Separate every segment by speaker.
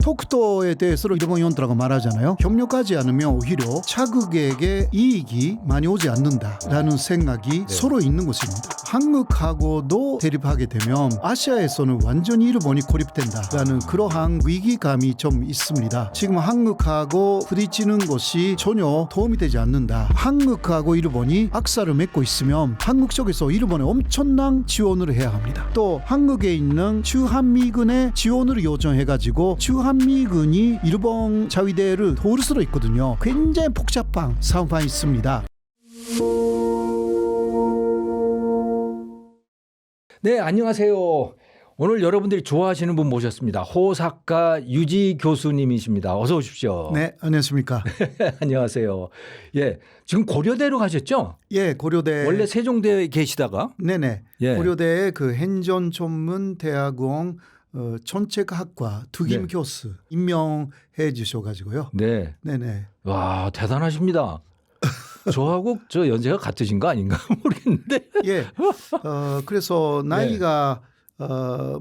Speaker 1: 속도에 대해서 일본 연타라고 말하잖아요. 협력하지 않으면 오히려 자국에게 이익이 많이 오지 않는다라는 생각이 서로 있는 것입니다. 한국하고도 대립하게 되면 아시아에서는 완전히 일본이 고립된다라는 그러한 위기감이 좀 있습니다. 지금 한국하고 부딪히는 것이 전혀 도움이 되지 않는다. 한국하고 일본이 악사를 맺고 있으면 한국 쪽에서 일본에 엄청난 지원을 해야 합니다. 또 한국에 있는 주한미군의 지원을 요청해가지고 주한미군이 일본 자위대를 도울 수도 있거든요. 굉장히 복잡한 상황이 있습니다.
Speaker 2: 네, 안녕하세요. 오늘 여러분들이 좋아하시는 분 모셨습니다. 호사카 유지 교수님이십니다. 어서 오십시오.
Speaker 1: 네, 안녕하십니까.
Speaker 2: 안녕하세요. 예, 지금 고려대로 가셨죠?
Speaker 1: 예, 고려대.
Speaker 2: 원래 세종대에 계시다가?
Speaker 1: 네네.
Speaker 2: 예.
Speaker 1: 고려대의 그 행전전문대학원 정책학과 특임 교수 임명해 주셔가지고요.
Speaker 2: 네.
Speaker 1: 네네.
Speaker 2: 와, 대단하십니다. 저하고 저 연세가 같으신 거 아닌가 모르겠는데.
Speaker 1: 예. 그래서 나이가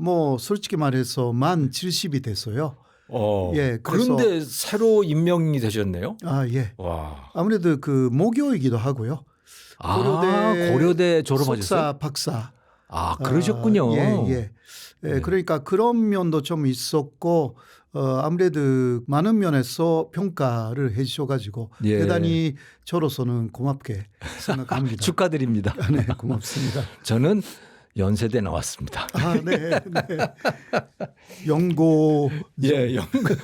Speaker 1: 뭐 솔직히 말해서 만 70이 됐어요. 예.
Speaker 2: 그런데 새로 임명이 되셨네요.
Speaker 1: 아, 예.
Speaker 2: 와.
Speaker 1: 아무래도 그 모교이기도 하고요.
Speaker 2: 고려대 졸업하셨어요?
Speaker 1: 석사, 박사.
Speaker 2: 아, 그러셨군요.
Speaker 1: 예. 그러니까 그런 면도 좀 있었고 아무래도 많은 면에서 평가를 해 주셔가지고 대단히 저로서는 고맙게 생각합니다.
Speaker 2: 축하드립니다.
Speaker 1: 네, 고맙습니다.
Speaker 2: 저는 연세대 나왔습니다.
Speaker 1: 아, 네. 연고.
Speaker 2: 예,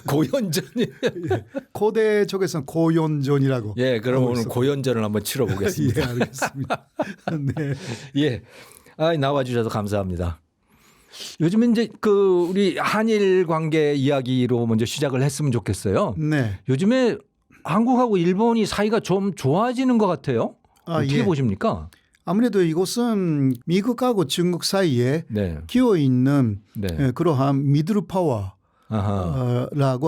Speaker 2: 고연전이.
Speaker 1: 예, 고대 쪽에서는 고연전이라고.
Speaker 2: 예, 그럼 오늘 고연전을 한번 치러 보겠습니다.
Speaker 1: 예, 알겠습니다. 네.
Speaker 2: 예. 나와주셔서 감사합니다. 요즘에 이제 그 우리 한일 관계 이야기로 먼저 시작을 했으면 좋겠어요.
Speaker 1: 네.
Speaker 2: 요즘에 한국하고 일본이 사이가 좀 좋아지는 것 같아요. 어떻게 보십니까?
Speaker 1: 아무래도 이곳은 미국하고 중국 사이에 끼어 있는 그러한 미들 파워라고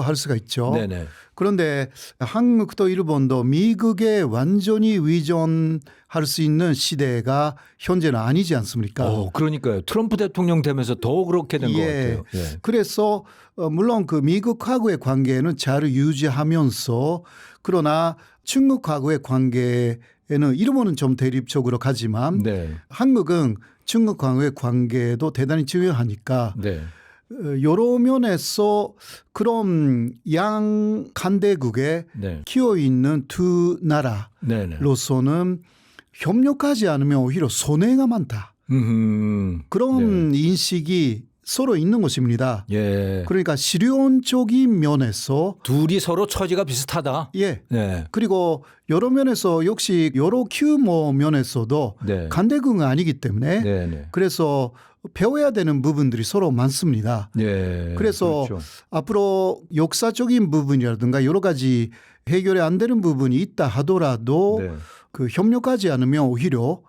Speaker 1: 할 수가 있죠.
Speaker 2: 네네.
Speaker 1: 그런데 한국도 일본도 미국에 완전히 의존할 수 있는 시대가 현재는 아니지 않습니까?
Speaker 2: 그러니까요. 트럼프 대통령 되면서 더 그렇게 된 것 같아요. 예.
Speaker 1: 그래서 물론 그 미국하고의 관계는 잘 유지하면서 그러나 중국하고의 관계에는 일본은 좀 대립적으로 가지만 한국은 중국하고의 관계도 대단히 중요하니까 여러 면에서 그런 양 간대국에 끼어 있는 두 나라로서는 협력하지 않으면 오히려 손해가 많다. 그런 인식이 서로 있는 것입니다. 그러니까 실용적인 면에서
Speaker 2: 둘이 서로 처지가 비슷하다.
Speaker 1: 그리고 여러 면에서 역시 여러 규모 면에서도 간대국은 아니기 때문에 그래서 배워야 되는 부분들이 서로 많습니다. 그래서 앞으로 역사적인 부분이라든가 여러 가지 해결이 안 되는 부분이 있다 하더라도 그 협력하지 않으면 오히려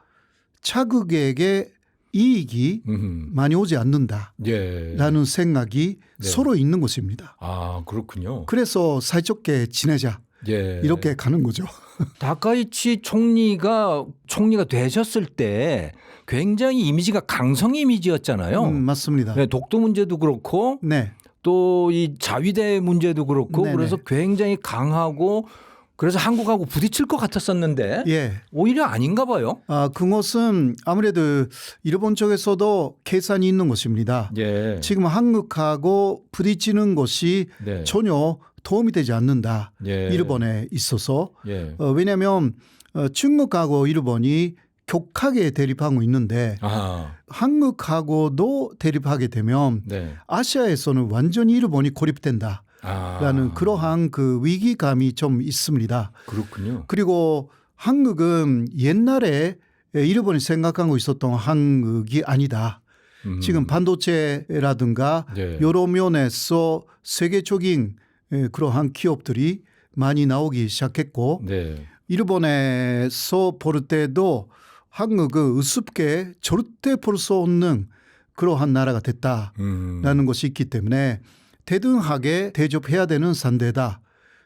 Speaker 1: 자국에게 이익이 많이 오지 않는다라는 생각이 서로 있는 것입니다.
Speaker 2: 아, 그렇군요.
Speaker 1: 그래서 사이좋게 지내자 이렇게 가는 거죠.
Speaker 2: 다카이치 총리가 되셨을 때 굉장히 이미지가 강성 이미지였잖아요.
Speaker 1: 맞습니다.
Speaker 2: 독도 문제도 그렇고 또 이 자위대 문제도 그렇고 그래서 굉장히 강하고 그래서 한국하고 부딪힐 것 같았었는데 오히려 아닌가 봐요.
Speaker 1: 그것은 아무래도 일본 쪽에서도 계산이 있는 것입니다. 지금 한국하고 부딪히는 것이 전혀 도움이 되지 않는다. 일본에 있어서. 왜냐하면 중국하고 일본이 격하게 대립하고 있는데 한국하고도 대립하게 되면 아시아에서는 완전히 일본이 고립된다. 라는 그러한 그 위기감이 좀 있습니다.
Speaker 2: 그렇군요.
Speaker 1: 그리고 한국은 옛날에 일본이 생각하고 있었던 한국이 아니다. 지금 반도체라든가 여러 면에서 세계적인 그러한 기업들이 많이 나오기 시작했고 일본에서 볼 때도 한국은 우습게 절대 볼 수 없는 그러한 나라가 됐다라는 것이 있기 때문에 대등하게 대접해야 되는 상대다.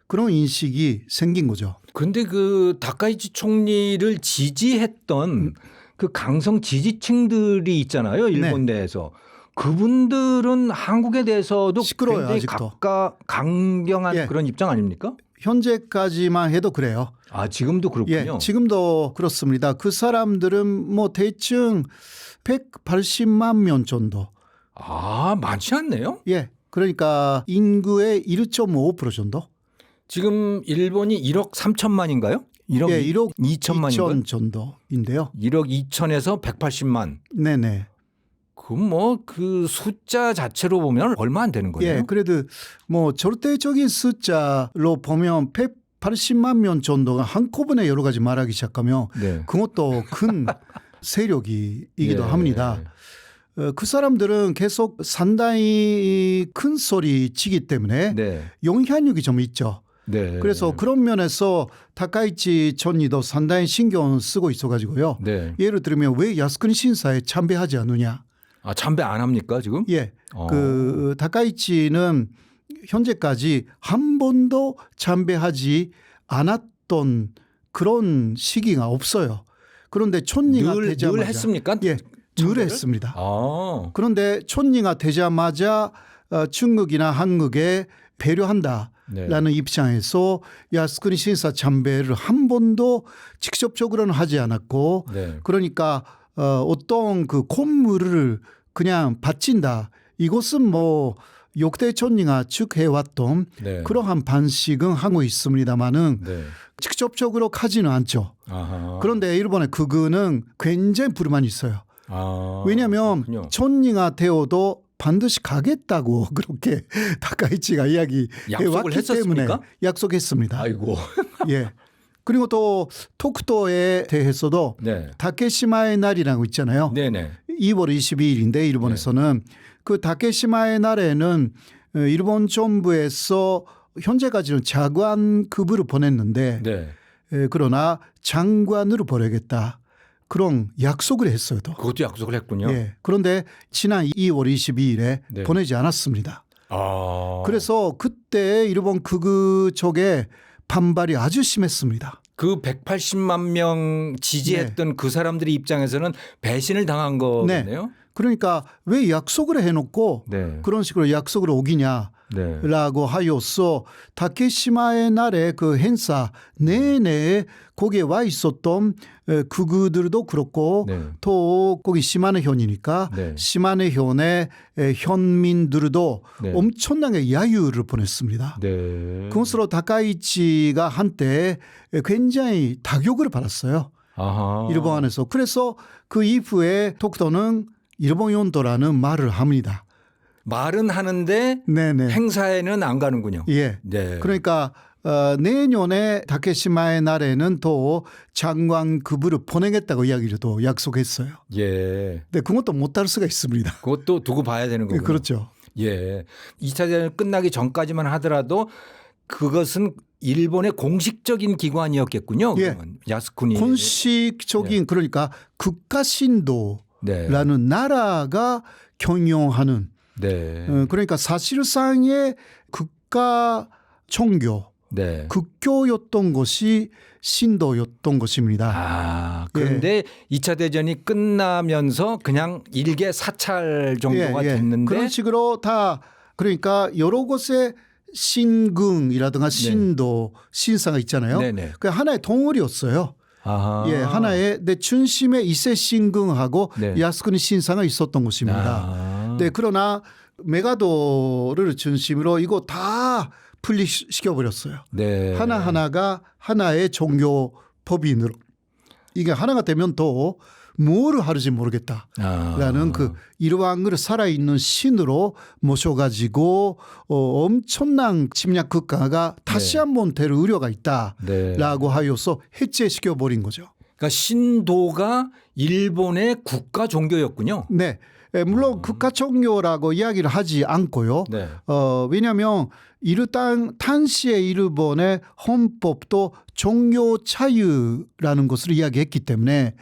Speaker 1: 그런 인식이 생긴 거죠.
Speaker 2: 그런데 그 다카이치 총리를 지지했던 그 강성 지지층들이 있잖아요. 일본 내에서. 그분들은 한국에 대해서도
Speaker 1: 시끄러워요,
Speaker 2: 굉장히
Speaker 1: 아직도.
Speaker 2: 강경한
Speaker 1: 예.
Speaker 2: 그런 입장 아닙니까?
Speaker 1: 현재까지만 해도 그래요.
Speaker 2: 아, 지금도 그렇군요.
Speaker 1: 예, 지금도 그렇습니다. 그 사람들은 뭐 대충 180만 명 정도.
Speaker 2: 아, 많지 않네요.
Speaker 1: 예, 그러니까 인구의 1.5% 정도.
Speaker 2: 지금 일본이 1억 3천만인가요? 1억,
Speaker 1: 예, 1억
Speaker 2: 2천만인가요?
Speaker 1: 2천 정도인데요.
Speaker 2: 1억 2천에서 180만.
Speaker 1: 네네.
Speaker 2: 그럼 뭐 그 숫자 자체로 보면 얼마 안 되는 거예요.
Speaker 1: 예, 그래도 뭐 절대적인 숫자로 보면 180만 명 정도가 한꺼번에 여러 가지 말하기 시작하면
Speaker 2: 네.
Speaker 1: 그것도 큰 세력이기도
Speaker 2: 예.
Speaker 1: 합니다. 그 사람들은 계속 상당히 큰 소리 치기 때문에
Speaker 2: 네.
Speaker 1: 영향력이 좀 있죠.
Speaker 2: 네.
Speaker 1: 그래서 그런 면에서 다카이치 촌리도 상당히 신경 쓰고 있어가지고요.
Speaker 2: 네.
Speaker 1: 예를 들면 왜 야스쿠니 신사에 참배하지 않느냐.
Speaker 2: 아, 참배 안 합니까 지금?
Speaker 1: 예. 그 다카이치는 현재까지 한 번도 참배하지 않았던 그런 시기가 없어요. 그런데 촌리가 되자마자
Speaker 2: 늘 했습니까?
Speaker 1: 예,
Speaker 2: 참배를?
Speaker 1: 늘 했습니다.
Speaker 2: 아.
Speaker 1: 그런데 촌리가 되자마자 중국이나 한국에 배려한다라는
Speaker 2: 네.
Speaker 1: 입장에서 야스쿠니 신사 참배를 한 번도 직접적으로는 하지 않았고
Speaker 2: 네.
Speaker 1: 그러니까 어떤 그 콧물을 그냥 바친다. 이것은 뭐 역대 촌리가 쭉 해왔던
Speaker 2: 네.
Speaker 1: 그러한 반식은 하고 있습니다마는
Speaker 2: 네.
Speaker 1: 직접적으로 가지는 않죠.
Speaker 2: 아하.
Speaker 1: 그런데 일본의 그거는 굉장히 불만이 있어요.
Speaker 2: 아,
Speaker 1: 왜냐하면
Speaker 2: 그렇군요.
Speaker 1: 촌리가 되어도 반드시 가겠다고 그렇게 다카이치가 이야기해
Speaker 2: 약속을
Speaker 1: 왔기
Speaker 2: 했었습니까?
Speaker 1: 때문에 약속했습니다.
Speaker 2: 아이고.
Speaker 1: 예. 그리고 또 토쿠토에 대해서도
Speaker 2: 네.
Speaker 1: 다케시마의 날이라고 있잖아요.
Speaker 2: 네네.
Speaker 1: 2월 22일인데 일본에서는 그 다케시마의 날에는 일본 정부에서 현재까지는 자관급으로 보냈는데
Speaker 2: 네.
Speaker 1: 그러나 장관으로 보내겠다. 그런 약속을 했어요. 또.
Speaker 2: 그것도 약속을 했군요.
Speaker 1: 예. 그런데 지난 2월 22일에
Speaker 2: 네.
Speaker 1: 보내지 않았습니다.
Speaker 2: 아.
Speaker 1: 그래서 그때 일본 극우 쪽에 반발이 아주 심했습니다.
Speaker 2: 그 180만 명 지지했던 그 사람들의 입장에서는 배신을 당한 거겠네요.
Speaker 1: 그러니까 왜 약속을 해놓고
Speaker 2: 네.
Speaker 1: 그런 식으로 약속을 어기냐.
Speaker 2: 네.
Speaker 1: 라고 하여서 다케시마의 날에 그 행사 내내 거기에 와 있었던 극우들도 그렇고
Speaker 2: 네.
Speaker 1: 또 거기 시마네 현이니까
Speaker 2: 네.
Speaker 1: 시마네 현의 현민들도
Speaker 2: 네.
Speaker 1: 엄청나게 야유를 보냈습니다.
Speaker 2: 네.
Speaker 1: 그것으로 다카이치가 한때 굉장히 타격을 받았어요.
Speaker 2: 아하.
Speaker 1: 일본에서. 그래서 그 이후에 토쿠토는 일본 연도라는 말을 합니다.
Speaker 2: 말은 하는데
Speaker 1: 네네.
Speaker 2: 행사에는 안 가는군요.
Speaker 1: 예.
Speaker 2: 네.
Speaker 1: 그러니까 내년에 다케시마의 날에는 또 장관급으로 보내겠다고 이야기를 또 약속했어요.
Speaker 2: 예.
Speaker 1: 근데 그것도 못할 수가 있습니다.
Speaker 2: 그것도 두고 봐야 되는 거군요.
Speaker 1: 그렇죠.
Speaker 2: 예. 2차 대전 끝나기 전까지만 하더라도 그것은 일본의 공식적인 기관이었겠군요.
Speaker 1: 예.
Speaker 2: 그러면. 야스쿠니.
Speaker 1: 공식적인 그러니까 국가신도라는
Speaker 2: 네.
Speaker 1: 나라가 경영하는
Speaker 2: 네.
Speaker 1: 그러니까 사실상의 국가 종교,
Speaker 2: 네.
Speaker 1: 국교였던 것이 신도였던 것입니다.
Speaker 2: 아, 그런데 2차 대전이 끝나면서 그냥 일개 사찰 정도가 됐는데
Speaker 1: 그런 식으로 다 그러니까 여러 곳에 신궁이라든가 신도, 신사가 있잖아요.
Speaker 2: 네네.
Speaker 1: 그 하나의 덩어리였어요.
Speaker 2: 아하.
Speaker 1: 예, 하나의 내 춘심의 이세 신궁하고
Speaker 2: 네.
Speaker 1: 야스쿠니 신사가 있었던 곳입니다.
Speaker 2: 아.
Speaker 1: 네, 그러나 메가도를 중심으로 이거 다 분리시켜 버렸어요.
Speaker 2: 네.
Speaker 1: 하나하나가 하나의 종교 법인으로 이게 하나가 되면 또 뭐를 하는지 모르겠다라는 그 이러한 걸 살아있는 신으로 모셔가지고 엄청난 침략 국가가 다시 한번 될 우려가 있다라고 하여서 해체시켜 버린 거죠.
Speaker 2: 그러니까 신도가 일본의 국가 종교였군요.
Speaker 1: 네. 물론 국가 종교라고 이야기를 하지 않고요.
Speaker 2: 네.
Speaker 1: 왜냐하면 당시의 일본의 헌법도 종교 자유라는 것을 이야기했기 때문에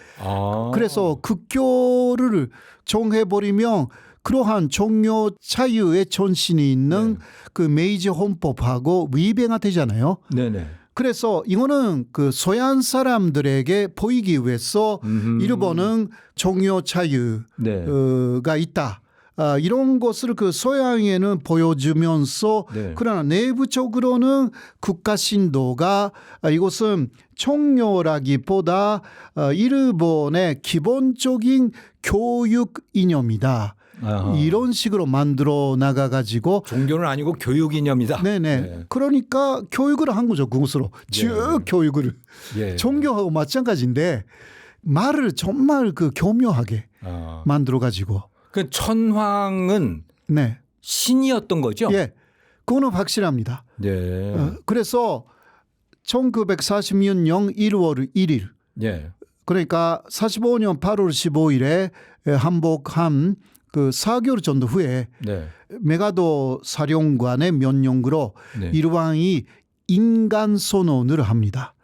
Speaker 1: 그래서 국교를 정해버리면 그러한 종교 자유의 전신이 있는 그 메이지 헌법하고 위배가 되잖아요.
Speaker 2: 네네.
Speaker 1: 그래서 이거는 그 서양 사람들에게 보이기 위해서 일본은 종교 자유가 있다. 이런 것을 그 서양에는 보여주면서
Speaker 2: 네.
Speaker 1: 그러나 내부적으로는 국가 신도가 이것은 종교라기보다 일본의 기본적인 교육 이념이다.
Speaker 2: 아하.
Speaker 1: 이런 식으로 만들어 나가가지고
Speaker 2: 종교는 아니고 교육 이념이다.
Speaker 1: 네네.
Speaker 2: 네.
Speaker 1: 그러니까 교육을 한 거죠. 그것으로 쭉 교육을.
Speaker 2: 예.
Speaker 1: 종교하고 마찬가지인데 말을 정말 그 교묘하게 만들어가지고.
Speaker 2: 그 천황은
Speaker 1: 네.
Speaker 2: 신이었던 거죠?
Speaker 1: 예. 그거는 확실합니다.
Speaker 2: 네.
Speaker 1: 그래서 1946년 1월 1일
Speaker 2: 예.
Speaker 1: 그러니까 45년 8월 15일에 한복한 그 4개월 정도 후에
Speaker 2: 네.
Speaker 1: 메가도 사령관의 면령으로
Speaker 2: 네.
Speaker 1: 일왕이 인간 선언을 합니다.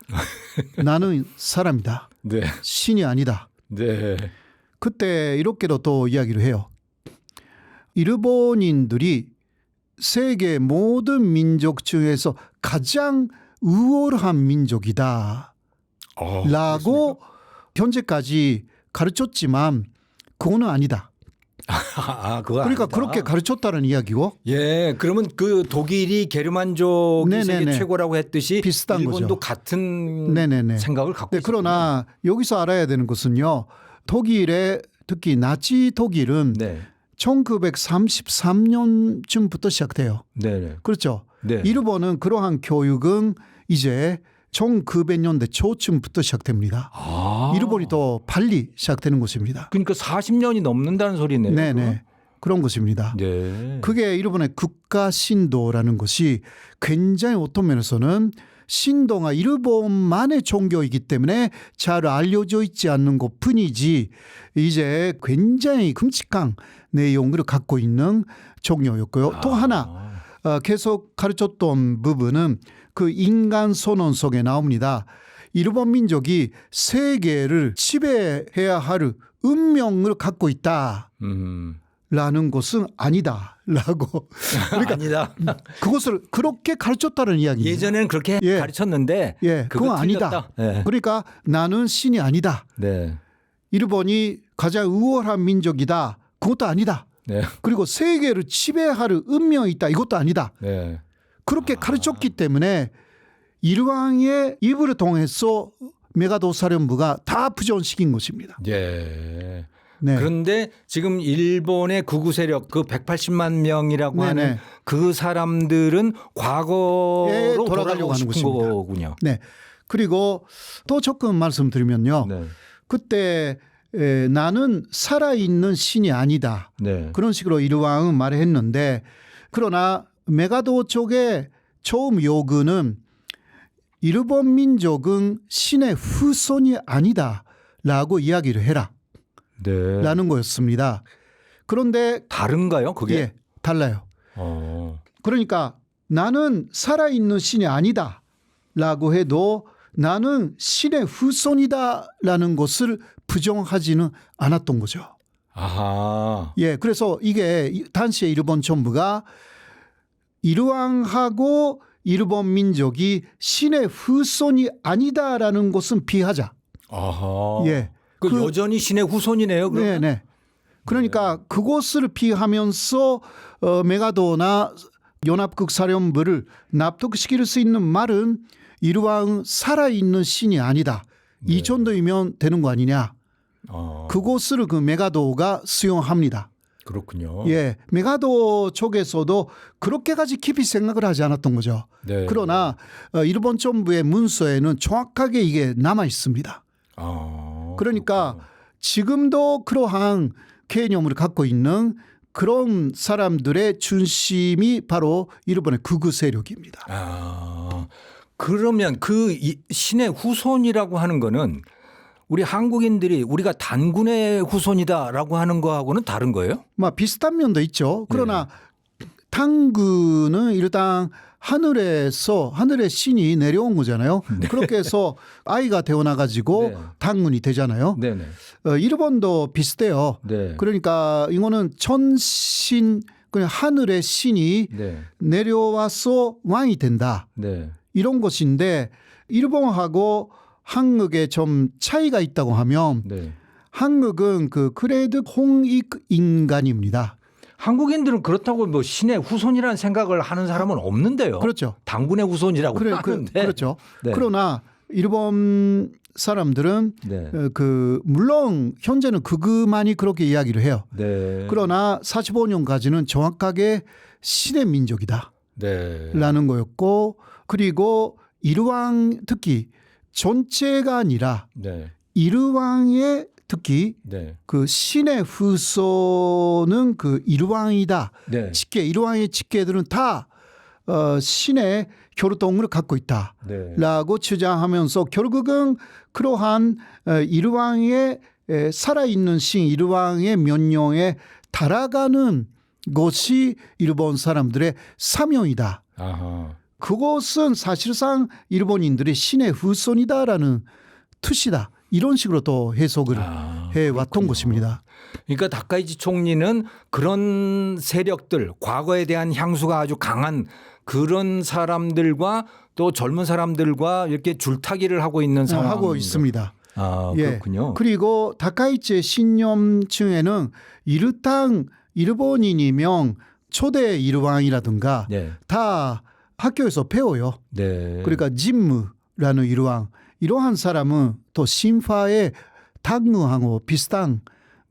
Speaker 1: 나는 사람이다.
Speaker 2: 네.
Speaker 1: 신이 아니다.
Speaker 2: 네.
Speaker 1: 그때 이렇게도 또 이야기를 해요. 일본인들이 세계 모든 민족 중에서 가장 우월한 민족이다. 라고 현재까지 가르쳤지만 그거는 아니다.
Speaker 2: 그거
Speaker 1: 그러니까
Speaker 2: 아니다.
Speaker 1: 그렇게 가르쳤다는 이야기고.
Speaker 2: 예, 그러면 그 독일이 게르만족이
Speaker 1: 네네네.
Speaker 2: 세계 최고라고 했듯이
Speaker 1: 비슷한
Speaker 2: 일본도
Speaker 1: 거죠.
Speaker 2: 같은
Speaker 1: 네네네.
Speaker 2: 생각을 갖고
Speaker 1: 네, 그러나 여기서 알아야 되는 것은요. 독일의 특히 나치 독일은
Speaker 2: 네.
Speaker 1: 1933년쯤부터 시작돼요.
Speaker 2: 네.
Speaker 1: 그렇죠.
Speaker 2: 네.
Speaker 1: 일본은 그러한 교육은 이제 1900년대 초쯤부터 시작됩니다. 일본이 더 빨리 시작되는 것입니다.
Speaker 2: 그러니까 40년이 넘는다는 소리네요.
Speaker 1: 네네. 그런 것입니다.
Speaker 2: 네.
Speaker 1: 그게 일본의 국가 신도라는 것이 굉장히 어떤 면에서는 신도가 일본만의 종교이기 때문에 잘 알려져 있지 않는 것 뿐이지 이제 굉장히 끔찍한 내용을 갖고 있는 종교였고요. 또 하나 계속 가르쳤던 부분은 그 인간 선언 속에 나옵니다. 일본 민족이 세계를 지배해야 할 운명을 갖고 있다. 라는 것은 아니다라고. 그러니까
Speaker 2: 아니다.
Speaker 1: 그것을 그렇게 가르쳤다는 이야기입니다.
Speaker 2: 예전에는 그렇게 가르쳤는데
Speaker 1: 그건 아니다.
Speaker 2: 네.
Speaker 1: 그러니까 나는 신이 아니다.
Speaker 2: 네.
Speaker 1: 일본이 가장 우월한 민족이다. 그것도 아니다.
Speaker 2: 네.
Speaker 1: 그리고 세계를 지배할 운명이 있다. 이것도 아니다.
Speaker 2: 네.
Speaker 1: 그렇게 가르쳤기 때문에 일왕의 입을 통해서 메가도 사령부가 다 부전시킨 것입니다.
Speaker 2: 예.
Speaker 1: 네.
Speaker 2: 그런데 지금 일본의 극우 세력 그 180만 명이라고
Speaker 1: 네네.
Speaker 2: 하는 그 사람들은 과거로
Speaker 1: 예,
Speaker 2: 돌아가려고
Speaker 1: 돌아가려고 하는
Speaker 2: 싶은
Speaker 1: 것입니다.
Speaker 2: 거군요.
Speaker 1: 네. 그리고 또 조금 말씀드리면요.
Speaker 2: 네.
Speaker 1: 그때 나는 살아있는 신이 아니다.
Speaker 2: 네.
Speaker 1: 그런 식으로 일왕은 말을 했는데 그러나 메가도 쪽의 처음 요구는 일본 민족은 신의 후손이 아니다라고 이야기를 해라.
Speaker 2: 네.
Speaker 1: 라는 거였습니다. 그런데
Speaker 2: 다른가요? 그게?
Speaker 1: 예, 달라요. 그러니까 나는 살아있는 신이 아니다라고 해도 나는 신의 후손이다라는 것을 부정하지는 않았던 거죠.
Speaker 2: 아하.
Speaker 1: 예, 그래서 이게 당시에 일본 정부가 일왕하고 일본 민족이 신의 후손이 아니다라는 것은 비하자.
Speaker 2: 아하.
Speaker 1: 예.
Speaker 2: 그 여전히 신의 후손이네요. 그러면?
Speaker 1: 네네. 그러니까 그것을 피하면서 메가도나 연합국 사령부를 납득시킬 수 있는 말은 일왕은 살아있는 신이 아니다. 이 정도이면 되는 거 아니냐. 그것을 그 메가도가 수용합니다.
Speaker 2: 그렇군요.
Speaker 1: 예, 메가도 쪽에서도 그렇게까지 깊이 생각을 하지 않았던 거죠.
Speaker 2: 네.
Speaker 1: 그러나 일본 정부의 문서에는 정확하게 이게 남아 있습니다. 그러니까 지금도 그러한 개념을 갖고 있는 그런 사람들의 중심이 바로 일본의 극우 세력입니다.
Speaker 2: 그러면 그 신의 후손이라고 하는 거는 우리 한국인들이 우리가 단군의 후손이다라고 하는 거하고는 다른 거예요?
Speaker 1: 비슷한 면도 있죠. 그러나 단군은 일단 하늘의 신이 내려온 거잖아요.
Speaker 2: 네.
Speaker 1: 그렇게 해서 아이가 태어나 가지고 단군이 되잖아요.
Speaker 2: 네네.
Speaker 1: 일본도 비슷해요.
Speaker 2: 네.
Speaker 1: 그러니까 이거는 천신 그냥 하늘의 신이 내려와서 왕이 된다.
Speaker 2: 네.
Speaker 1: 이런 것인데 일본하고 한국에 좀 차이가 있다고 하면 한국은 그 그래도 홍익 인간입니다.
Speaker 2: 한국인들은 그렇다고 뭐 신의 후손이라는 생각을 하는 사람은 없는데요.
Speaker 1: 그렇죠.
Speaker 2: 당군의 후손이라고 하는데.
Speaker 1: 그렇죠.
Speaker 2: 네.
Speaker 1: 그러나 일본 사람들은
Speaker 2: 네.
Speaker 1: 물론 현재는 그것만이 그렇게 이야기를 해요.
Speaker 2: 네.
Speaker 1: 그러나 45년까지는 정확하게 신의 민족이다.
Speaker 2: 네.
Speaker 1: 라는 거였고 그리고 일왕 특히 전체가 아니라
Speaker 2: 네.
Speaker 1: 일왕의 특히
Speaker 2: 네.
Speaker 1: 그 신의 후손은 그 일왕이다.
Speaker 2: 네.
Speaker 1: 직계 일왕의 직계들은 다 신의 혈통을 갖고 있다라고
Speaker 2: 네.
Speaker 1: 주장하면서 결국은 그러한 일왕의 살아있는 신 일왕의 면령에 달아가는 것이 일본 사람들의 사명이다.
Speaker 2: 아하.
Speaker 1: 그것은 사실상 일본인들의 신의 후손이다라는 뜻이다. 이런 식으로 또 해석을 해왔던 것입니다.
Speaker 2: 그러니까 다카이치 총리는 그런 세력들, 과거에 대한 향수가 아주 강한 그런 사람들과 또 젊은 사람들과 이렇게 줄타기를 하고 있는 상황
Speaker 1: 하고 있습니다.
Speaker 2: 아, 그렇군요.
Speaker 1: 그리고 다카이치의 신념층에는 이르탕 일본인이면 초대 일왕이라든가
Speaker 2: 네.
Speaker 1: 다 학교에서 배워요.
Speaker 2: 네.
Speaker 1: 그러니까 진무라는 일왕 이러한 사람은 또 신파의 당무하고 비슷한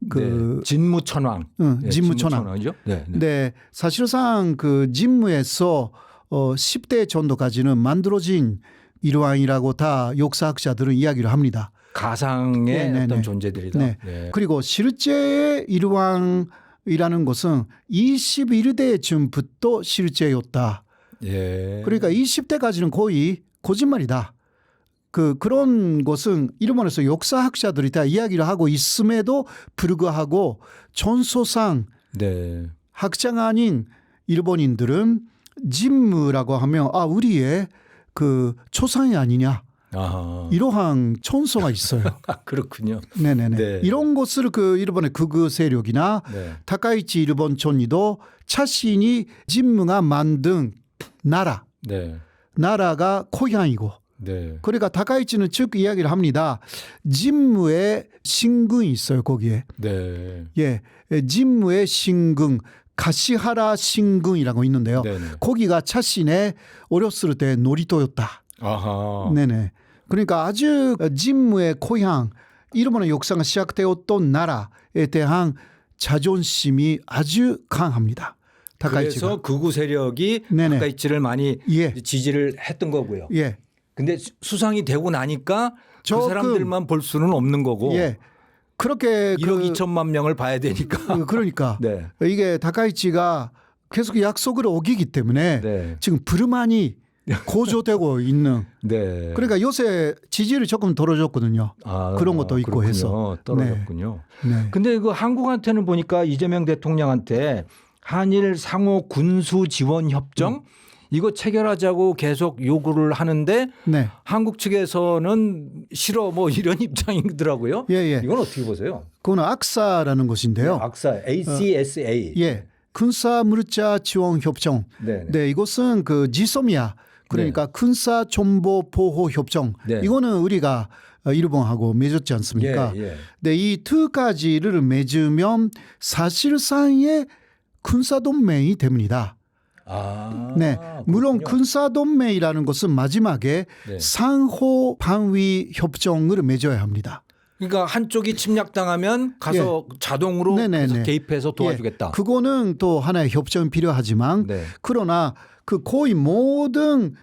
Speaker 2: 네. 진무천왕. 네,
Speaker 1: 진무천왕이죠.
Speaker 2: 네.
Speaker 1: 네, 사실상 그 진무에서 10대 정도까지는 만들어진 일왕이라고 다 역사학자들은 이야기를 합니다.
Speaker 2: 가상의 어떤 존재들이다.
Speaker 1: 네.
Speaker 2: 네.
Speaker 1: 그리고 실제의 일왕이라는 것은 21대쯤부터 실제였다.
Speaker 2: 예.
Speaker 1: 그러니까 20대까지는 거의 거짓말이다. 그런 것은 일본에서 역사학자들이 다 이야기를 하고 있음에도 불구하고 전소상
Speaker 2: 네.
Speaker 1: 학자가 아닌 일본인들은 진무라고 하면 우리의 그 초상이 아니냐.
Speaker 2: 아하.
Speaker 1: 이러한 천소가 있어요.
Speaker 2: 그렇군요.
Speaker 1: 네네네.
Speaker 2: 네.
Speaker 1: 이런 것을 그 일본의 극우 세력이나
Speaker 2: 네.
Speaker 1: 다카이치 일본 총리도 자신이 진무가 만든 나라,
Speaker 2: 네.
Speaker 1: 나라가 고향이고,
Speaker 2: 네.
Speaker 1: 그러니까 다카이치는 즉 이야기를 합니다. 진무의 신궁이 있어요 거기에.
Speaker 2: 네.
Speaker 1: 예, 진무의 신궁. 가시하라 신궁이라고 있는데요.
Speaker 2: 네네.
Speaker 1: 거기가 자신의 어렸을 때 놀이터였다.
Speaker 2: 아하.
Speaker 1: 네네. 그러니까 아주 진무의 고향, 일본의 역사가 시작되었던 나라에 대한 자존심이 아주 강합니다. 다카이치가.
Speaker 2: 그래서 극우 세력이
Speaker 1: 네네.
Speaker 2: 다카이치를 많이
Speaker 1: 예.
Speaker 2: 지지를 했던 거고요.
Speaker 1: 예.
Speaker 2: 근데 수상이 되고 나니까
Speaker 1: 조금,
Speaker 2: 그 사람들만 볼 수는 없는 거고.
Speaker 1: 예. 그렇게
Speaker 2: 1억 2천만 명을 봐야 되니까.
Speaker 1: 그러니까
Speaker 2: 네.
Speaker 1: 이게 다카이치가 계속 약속을 어기기 때문에
Speaker 2: 네.
Speaker 1: 지금 불만이 고조되고 있는.
Speaker 2: 네.
Speaker 1: 그러니까 요새 지지율이 조금 떨어졌거든요. 그런 것도 있고
Speaker 2: 그렇군요.
Speaker 1: 해서.
Speaker 2: 떨어졌군요.
Speaker 1: 네.
Speaker 2: 근데 그 한국한테는 보니까 이재명 대통령한테 한일 상호 군수 지원 협정 이거 체결하자고 계속 요구를 하는데
Speaker 1: 네.
Speaker 2: 한국 측에서는 싫어 뭐 이런 입장이더라고요.
Speaker 1: 예.
Speaker 2: 이건 어떻게 보세요?
Speaker 1: 그건 악사라는 것인데요.
Speaker 2: 악사 ACSA.
Speaker 1: 예. 군사 물자 지원 협정. 네, 이것은 그 지소미아 그러니까 군사 정보 보호 협정.
Speaker 2: 네.
Speaker 1: 이거는 우리가 일본하고 맺었지 않습니까?
Speaker 2: 예.
Speaker 1: 네, 이 두 가지를 맺으면 사실상의 군사 동맹이 됩니다. 네, 물론 군사 동맹이라는 것은 마지막에
Speaker 2: 네.
Speaker 1: 상호 방위 협정을 맺어야 합니다.
Speaker 2: 그러니까 한쪽이 침략당하면 가서 자동으로 가서 개입해서 도와주겠다.
Speaker 1: 그거는 또 하나의 협정이 필요하지만
Speaker 2: 네.
Speaker 1: 그러나 그 거의 모든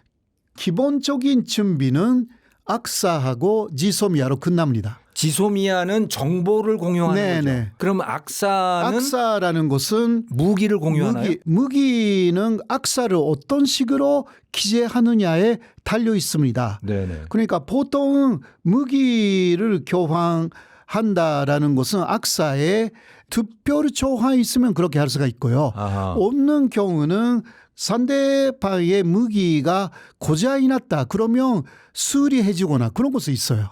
Speaker 1: 기본적인 준비는 악사하고 지소미아로 끝납니다.
Speaker 2: 지소미아는 정보를 공유하는 거죠. 그럼
Speaker 1: 악사라는 것은
Speaker 2: 무기를 공유하나요?
Speaker 1: 무기는 악사를 어떤 식으로 기재하느냐에 달려 있습니다.
Speaker 2: 네네.
Speaker 1: 그러니까 보통 무기를 교환한다라는 것은 악사에 특별 조항이 있으면 그렇게 할 수가 있고요. 없는 경우는 상대방의 무기가 고장이 났다. 그러면 수리해 주거나 그런 것이 있어요.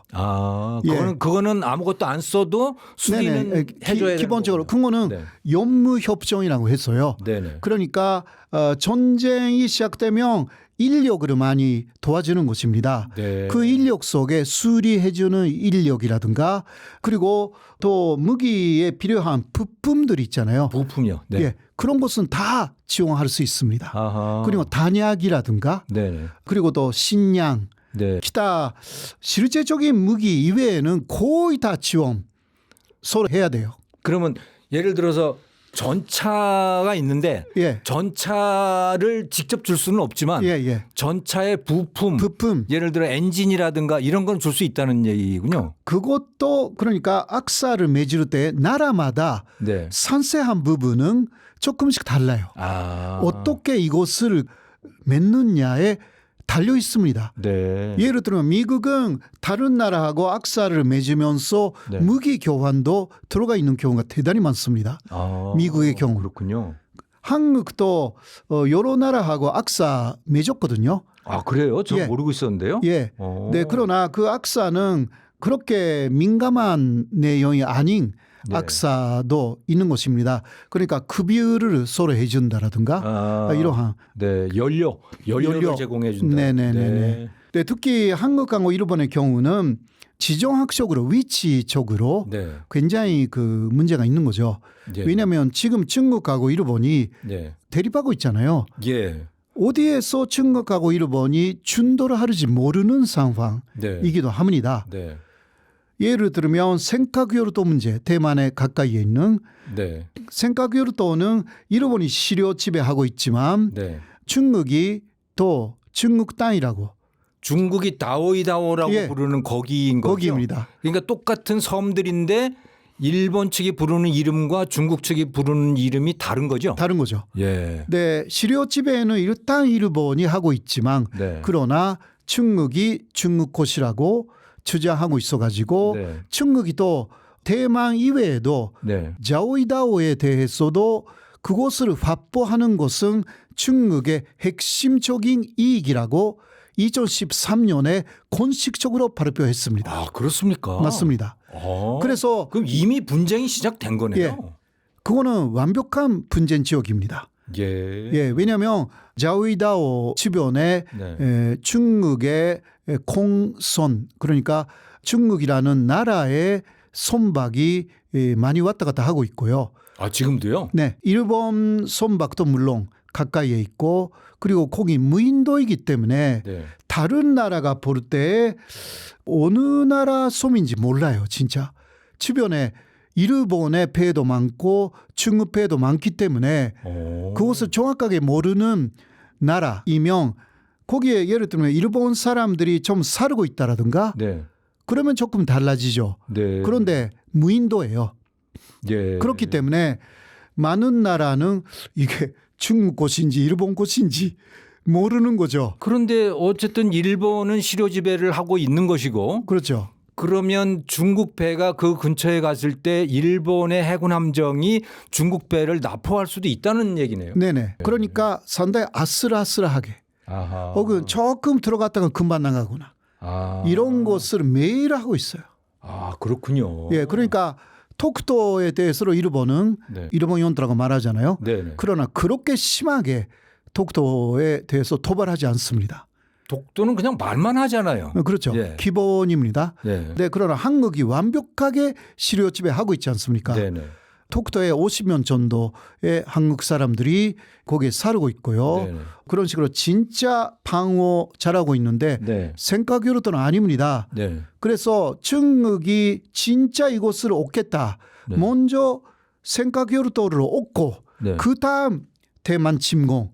Speaker 2: 그거는 아무것도 안 써도 수리는 해줘야
Speaker 1: 기본적으로 그거는 연무 협정이라고 했어요. 그러니까 전쟁이 시작되면 인력을 많이 도와주는 곳입니다.
Speaker 2: 네.
Speaker 1: 그 인력 속에 수리해주는 인력이라든가 그리고 또 무기에 필요한 부품들 있잖아요.
Speaker 2: 부품이요. 네.
Speaker 1: 예, 그런 것은 다 지원할 수 있습니다.
Speaker 2: 아하.
Speaker 1: 그리고 단약이라든가
Speaker 2: 네.
Speaker 1: 그리고 또 식량
Speaker 2: 네.
Speaker 1: 기타 실제적인 무기 이외에는 거의 다 지원 서로 해야 돼요.
Speaker 2: 그러면 예를 들어서 전차가 있는데
Speaker 1: 예.
Speaker 2: 전차를 직접 줄 수는 없지만
Speaker 1: 예.
Speaker 2: 전차의 부품 예를 들어 엔진이라든가 이런 건 줄 수 있다는 얘기군요.
Speaker 1: 그것도 그러니까 악사를 맺을 때 나라마다
Speaker 2: 네.
Speaker 1: 상세한 부분은 조금씩 달라요.
Speaker 2: 아.
Speaker 1: 어떻게 이것을 맺느냐에 달려 있습니다.
Speaker 2: 네.
Speaker 1: 예를 들면 미국은 다른 나라하고 악사를 맺으면서
Speaker 2: 네.
Speaker 1: 무기 교환도 들어가 있는 경우가 대단히 많습니다.
Speaker 2: 아,
Speaker 1: 미국의 경우.
Speaker 2: 그렇군요.
Speaker 1: 한국도 여러 나라하고 악사 맺었거든요.
Speaker 2: 아 그래요? 저
Speaker 1: 예.
Speaker 2: 모르고 있었는데요.
Speaker 1: 예.
Speaker 2: 오.
Speaker 1: 네, 그러나 그 악사는 그렇게 민감한 내용이 아닌
Speaker 2: 네.
Speaker 1: 악사도 있는 것입니다. 그러니까 급여를 서로 해준다라든가 이러한
Speaker 2: 네 연료를 제공해 준다.
Speaker 1: 네네네. 네, 특히 한국하고 일본의 경우는 지정학적으로 위치적으로
Speaker 2: 네.
Speaker 1: 굉장히 그 문제가 있는 거죠.
Speaker 2: 네.
Speaker 1: 왜냐하면 지금 중국하고 일본이
Speaker 2: 네.
Speaker 1: 대립하고 있잖아요.
Speaker 2: 예.
Speaker 1: 어디에서 중국하고 일본이 충돌을 하는지 모르는 상황이기도 합니다.
Speaker 2: 네.
Speaker 1: 예를 들면 생카교류도 문제, 대만에 가까이에 있는
Speaker 2: 네.
Speaker 1: 생카교류도는 일본이 시료 지배하고 있지만
Speaker 2: 네.
Speaker 1: 중국이 또 중국 땅이라고
Speaker 2: 중국이 다오이다오라고
Speaker 1: 예.
Speaker 2: 부르는 거기인 거죠.
Speaker 1: 거기입니다.
Speaker 2: 그러니까 똑같은 섬들인데 일본 측이 부르는 이름과 중국 측이 부르는 이름이 다른 거죠.
Speaker 1: 다른 거죠.
Speaker 2: 예.
Speaker 1: 네, 시료 지배는 일단 일본이 하고 있지만
Speaker 2: 네.
Speaker 1: 그러나 중국이 중국 곳이라고 주장하고 있어가지고
Speaker 2: 네.
Speaker 1: 중국이 또 대만 이외에도
Speaker 2: 네.
Speaker 1: 자오이다오에 대해서도 그것을 확보하는 것은 중국의 핵심적인 이익이라고 2013년에 공식적으로 발표했습니다.
Speaker 2: 아 그렇습니까?
Speaker 1: 맞습니다. 그래서
Speaker 2: 그럼 이미 분쟁이 시작된 거네요.
Speaker 1: 예. 그거는 완벽한 분쟁 지역입니다.
Speaker 2: 예.
Speaker 1: 예, 왜냐하면 자오이다오 주변에
Speaker 2: 네.
Speaker 1: 중국의 공선 그러니까 중국이라는 나라의 선박이 많이 왔다 갔다 하고 있고요.
Speaker 2: 아 지금도요?
Speaker 1: 네, 일본 선박도 물론 가까이에 있고 그리고 거기 무인도이기 때문에
Speaker 2: 네.
Speaker 1: 다른 나라가 볼 때 어느 나라 섬인지 몰라요, 진짜. 주변에 일본의 배도 많고 중국 배도 많기 때문에 그것을 정확하게 모르는 나라이면 거기에 예를 들면 일본 사람들이 좀 살고 있다라든가
Speaker 2: 네.
Speaker 1: 그러면 조금 달라지죠.
Speaker 2: 네.
Speaker 1: 그런데 무인도예요.
Speaker 2: 예.
Speaker 1: 그렇기 때문에 많은 나라는 이게 중국 곳인지 일본 곳인지 모르는 거죠.
Speaker 2: 그런데 어쨌든 일본은 시료 지배를 하고 있는 것이고
Speaker 1: 그렇죠.
Speaker 2: 그러면 중국 배가 그 근처에 갔을 때 일본의 해군 함정이 중국 배를 납포할 수도 있다는 얘기네요.
Speaker 1: 네네. 그러니까 상당히 아슬아슬하게
Speaker 2: 아하.
Speaker 1: 혹은 조금 들어갔다가 금방 나가거나 이런 것을 매일 하고 있어요.
Speaker 2: 아 그렇군요.
Speaker 1: 예, 그러니까 독도에 대해서는 일본은
Speaker 2: 네.
Speaker 1: 일본 연도라고 말하잖아요.
Speaker 2: 네네.
Speaker 1: 그러나 그렇게 심하게 독도에 대해서 도발하지 않습니다.
Speaker 2: 독도는 그냥 말만 하잖아요.
Speaker 1: 그렇죠.
Speaker 2: 예.
Speaker 1: 기본입니다.
Speaker 2: 네.
Speaker 1: 네, 그러나 한국이 완벽하게 시료 지배하고 있지 않습니까?
Speaker 2: 네네.
Speaker 1: 독도에 50명 정도의 한국 사람들이 거기에 살고 있고요.
Speaker 2: 네네.
Speaker 1: 그런 식으로 진짜 방어 잘하고 있는데
Speaker 2: 네.
Speaker 1: 생각으로는 아닙니다.
Speaker 2: 네.
Speaker 1: 그래서 중국이 진짜 이곳을 얻겠다.
Speaker 2: 네.
Speaker 1: 먼저 생각으로를 얻고
Speaker 2: 네.
Speaker 1: 그다음 대만 침공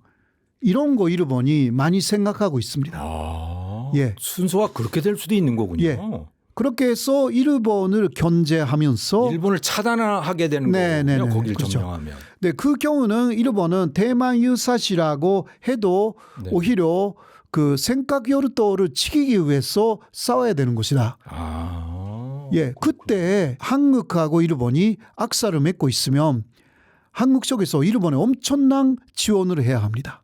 Speaker 1: 이런 거 일본이 많이 생각하고 있습니다.
Speaker 2: 아,
Speaker 1: 예.
Speaker 2: 순서가 그렇게 될 수도 있는 거군요.
Speaker 1: 예. 그렇게 해서 일본을 견제하면서
Speaker 2: 일본을 차단하게 되는
Speaker 1: 네네네.
Speaker 2: 거군요. 거기를
Speaker 1: 그렇죠.
Speaker 2: 점령하면.
Speaker 1: 네, 그 경우는 일본은 대만 유사시라고 해도
Speaker 2: 네.
Speaker 1: 오히려 그 생각요르도를 지키기 위해서 싸워야 되는 것이다.
Speaker 2: 아,
Speaker 1: 예, 그때 한국하고 일본이 악사를 맺고 있으면 한국 쪽에서 일본에 엄청난 지원을 해야 합니다.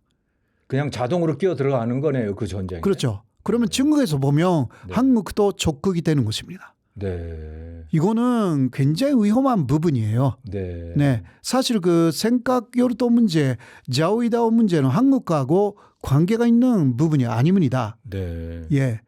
Speaker 2: 그냥 자동으로 끼어 들어가는 거네요. 그 전쟁에.
Speaker 1: 그렇죠. 그러면 중국에서 보면
Speaker 2: 네.
Speaker 1: 한국도 적극이 되는 것입니다.
Speaker 2: 네.
Speaker 1: 이거는 굉장히 위험한 부분이에요.
Speaker 2: 네.
Speaker 1: 네, 사실 그 생각요르도 문제, 자오이다오 문제는 한국하고 관계가 있는 부분이 아닙니다.
Speaker 2: 네.
Speaker 1: 예.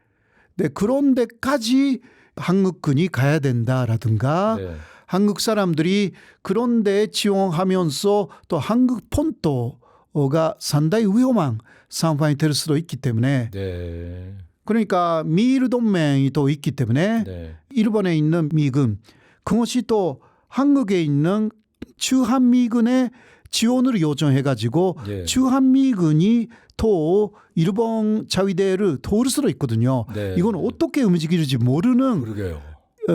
Speaker 1: 네, 그런 데까지 한국군이 가야 된다라든가
Speaker 2: 네.
Speaker 1: 한국 사람들이 그런 데 지원하면서 또 한국 폰도가 상당히 위험한 상황이 될 수도 있기 때문에
Speaker 2: 네.
Speaker 1: 그러니까 미일 동맹이 또 있기 때문에
Speaker 2: 네.
Speaker 1: 일본에 있는 미군 그것이 또 한국에 있는 주한미군의 지원을 요청해가지고
Speaker 2: 네.
Speaker 1: 주한미군이 또 일본 자위대를 도울 수도 있거든요.
Speaker 2: 네.
Speaker 1: 이건 어떻게 움직일지 모르는
Speaker 2: 그러게요.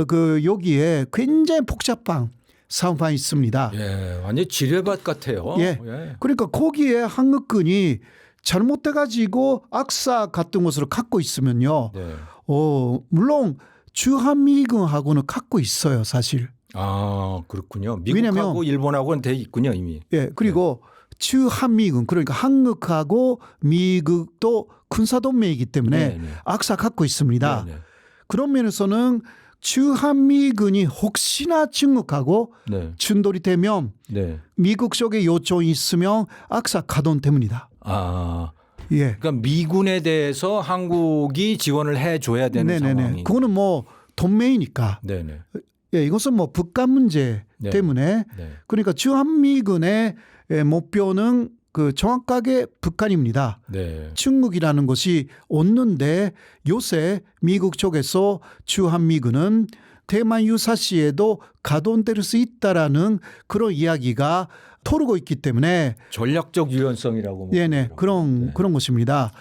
Speaker 1: 그 여기에 굉장히 복잡한 상황이 있습니다.
Speaker 2: 예, 완전 지뢰밭 같아요.
Speaker 1: 예.
Speaker 2: 예.
Speaker 1: 그러니까 거기에 한국군이 잘못돼가지고 악사 같은 것을 갖고 있으면요.
Speaker 2: 네.
Speaker 1: 물론 주한미군하고는 갖고 있어요, 사실.
Speaker 2: 아, 그렇군요. 미국하고
Speaker 1: 왜냐면,
Speaker 2: 일본하고는 돼 있군요, 이미.
Speaker 1: 예, 그리고 주한미군 그러니까 한국하고 미국도 군사동맹이기 때문에
Speaker 2: 네, 네.
Speaker 1: 악사 갖고 있습니다.
Speaker 2: 네, 네.
Speaker 1: 그런 면에서는 주한미군이 혹시나 중국하고
Speaker 2: 네.
Speaker 1: 충돌이 되면
Speaker 2: 네.
Speaker 1: 미국 쪽에 요청이 있으면 악사 가동 때문이다.
Speaker 2: 아,
Speaker 1: 예.
Speaker 2: 그러니까 미군에 대해서 한국이 지원을 해줘야 되는
Speaker 1: 네네네.
Speaker 2: 상황이.
Speaker 1: 그거는 뭐 동맹이니까.
Speaker 2: 네네.
Speaker 1: 예, 이것은 뭐 북한 문제
Speaker 2: 네.
Speaker 1: 때문에
Speaker 2: 네.
Speaker 1: 그러니까 주한미군의 목표는 그 정확하게 북한입니다.
Speaker 2: 네.
Speaker 1: 중국이라는 것이 없는데 요새 미국 쪽에서 주한미군은 대만 유사시에도 가동될 수 있다라는 그런 이야기가 토르고 있기 때문에
Speaker 2: 전략적 유연성이라고.
Speaker 1: 네네 그런 것입니다.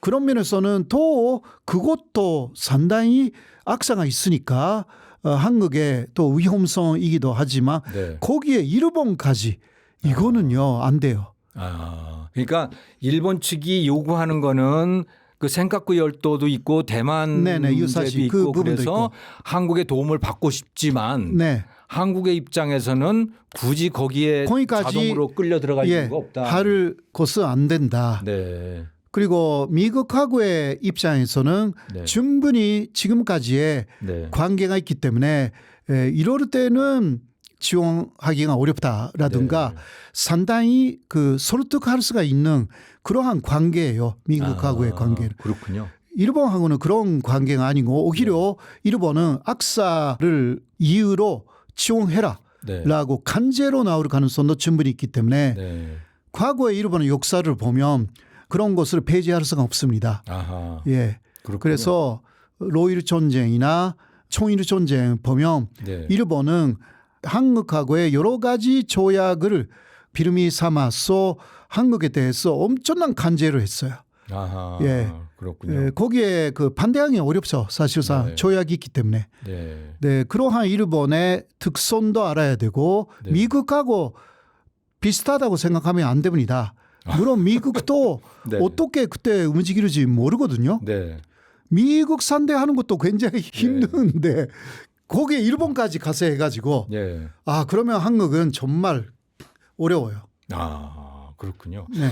Speaker 1: 그런 면에서는 또 그것도 상당히 악사가 있으니까 한국의 또 위험성이기도 하지만
Speaker 2: 네.
Speaker 1: 거기에 일본까지 이거는요 안 돼요.
Speaker 2: 아, 그러니까 일본 측이 요구하는 거는 그 센카쿠 열도도 있고 대만
Speaker 1: 네네, 유사시
Speaker 2: 문제도
Speaker 1: 그
Speaker 2: 있고
Speaker 1: 부분도
Speaker 2: 그래서
Speaker 1: 있고.
Speaker 2: 한국의 도움을 받고 싶지만
Speaker 1: 네.
Speaker 2: 한국의 입장에서는 굳이 거기에
Speaker 1: 거기까지
Speaker 2: 자동으로 끌려 들어갈 이유가 없다.
Speaker 1: 할 것은 안 된다.
Speaker 2: 네.
Speaker 1: 그리고 미국하고의 입장에서는
Speaker 2: 네.
Speaker 1: 충분히 지금까지의
Speaker 2: 네.
Speaker 1: 관계가 있기 때문에 이럴 때는 지원하기가 어렵다라든가
Speaker 2: 네.
Speaker 1: 상당히 그 설득할 수가 있는 그러한 관계예요. 미국하고의 관계는.
Speaker 2: 그렇군요.
Speaker 1: 일본하고는 그런 관계가 아니고 오히려 일본은 악사를 이유로 지원해라
Speaker 2: 네.
Speaker 1: 라고 강제로 나올 가능성도 충분히 있기 때문에
Speaker 2: 네.
Speaker 1: 과거의 일본의 역사를 보면 그런 것을 배제할 수가 없습니다.
Speaker 2: 아하.
Speaker 1: 예.
Speaker 2: 그렇군요.
Speaker 1: 그래서 로일 전쟁이나 총일 전쟁 보면
Speaker 2: 네.
Speaker 1: 일본은 한국하고의 여러 가지 조약을 빌미 삼아서 한국에 대해서 엄청난 강제를 했어요.
Speaker 2: 아하.
Speaker 1: 예.
Speaker 2: 그렇군요.
Speaker 1: 거기에 그 반대하기 어렵죠. 사실상
Speaker 2: 네.
Speaker 1: 조약이 있기 때문에.
Speaker 2: 네.
Speaker 1: 네, 그러한 일본의 특성도 알아야 되고
Speaker 2: 네.
Speaker 1: 미국하고 비슷하다고 생각하면 안 됩니다. 물론 미국도
Speaker 2: 네.
Speaker 1: 어떻게 그때 움직일지 모르거든요.
Speaker 2: 네.
Speaker 1: 미국 상대하는 것도 굉장히 힘든데 거기에 일본까지 가서 해가지고
Speaker 2: 네.
Speaker 1: 그러면 한국은 정말 어려워요.
Speaker 2: 아, 그렇군요.
Speaker 1: 네.